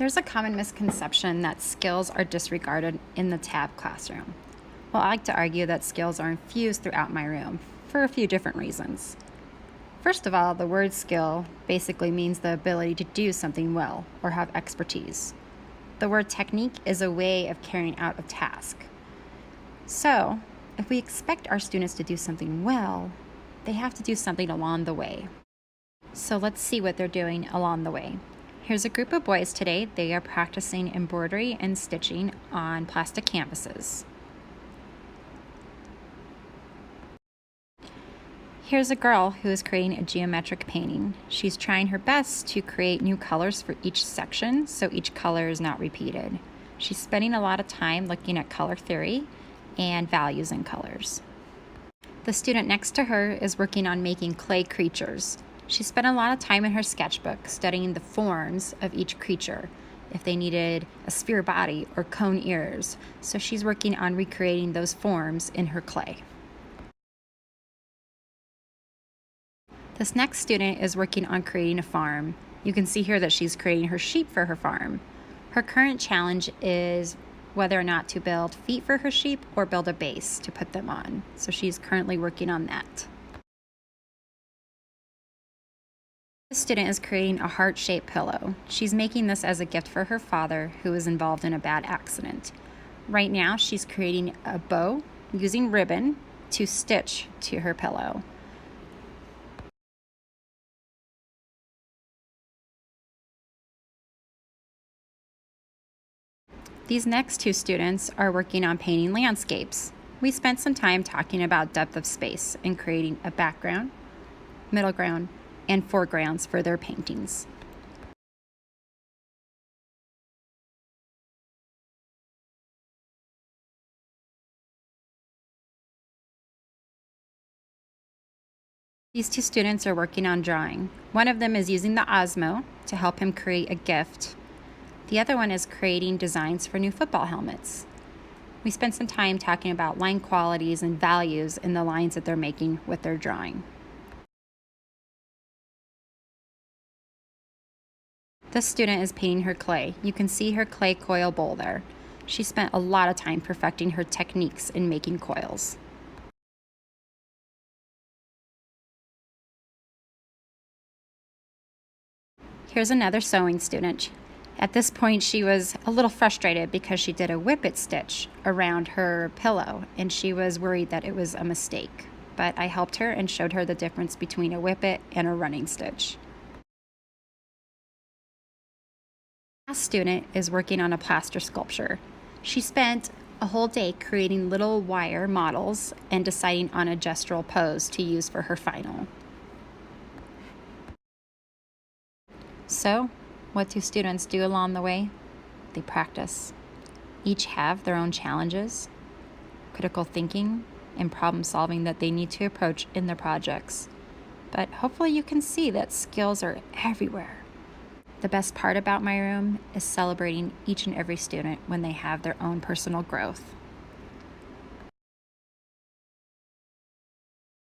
There's a common misconception that skills are disregarded in the TAB classroom. Well, I like to argue that skills are infused throughout my room for a few different reasons. First of all, the word skill basically means the ability to do something well or have expertise. The word technique is a way of carrying out a task. So, if we expect our students to do something well, they have to do something along the way. So let's see what they're doing along the way. Here's a group of boys today. They are practicing embroidery and stitching on plastic canvases. Here's a girl who is creating a geometric painting. She's trying her best to create new colors for each section so each color is not repeated. She's spending a lot of time looking at color theory and values in colors. The student next to her is working on making clay creatures. She spent a lot of time in her sketchbook studying the forms of each creature, if they needed a sphere body or cone ears, so she's working on recreating those forms in her clay. This next student is working on creating a farm. You can see here that she's creating her sheep for her farm. Her current challenge is whether or not to build feet for her sheep or build a base to put them on. So she's currently working on that. This student is creating a heart-shaped pillow. She's making this as a gift for her father, who was involved in a bad accident. Right now, she's creating a bow using ribbon to stitch to her pillow. These next two students are working on painting landscapes. We spent some time talking about depth of space and creating a background, middle ground, and foregrounds for their paintings. These two students are working on drawing. One of them is using the Osmo to help him create a gift. The other one is creating designs for new football helmets. We spent some time talking about line qualities and values in the lines that they're making with their drawing. This student is painting her clay. You can see her clay coil bowl there. She spent a lot of time perfecting her techniques in making coils. Here's another sewing student. At this point, she was a little frustrated because she did a whippet stitch around her pillow, and she was worried that it was a mistake. But I helped her and showed her the difference between a whippet and a running stitch. The last student is working on a plaster sculpture. She spent a whole day creating little wire models and deciding on a gestural pose to use for her final. So, what do students do along the way? They practice. Each have their own challenges, critical thinking, and problem solving that they need to approach in their projects. But hopefully you can see that skills are everywhere. The best part about my room is celebrating each and every student when they have their own personal growth.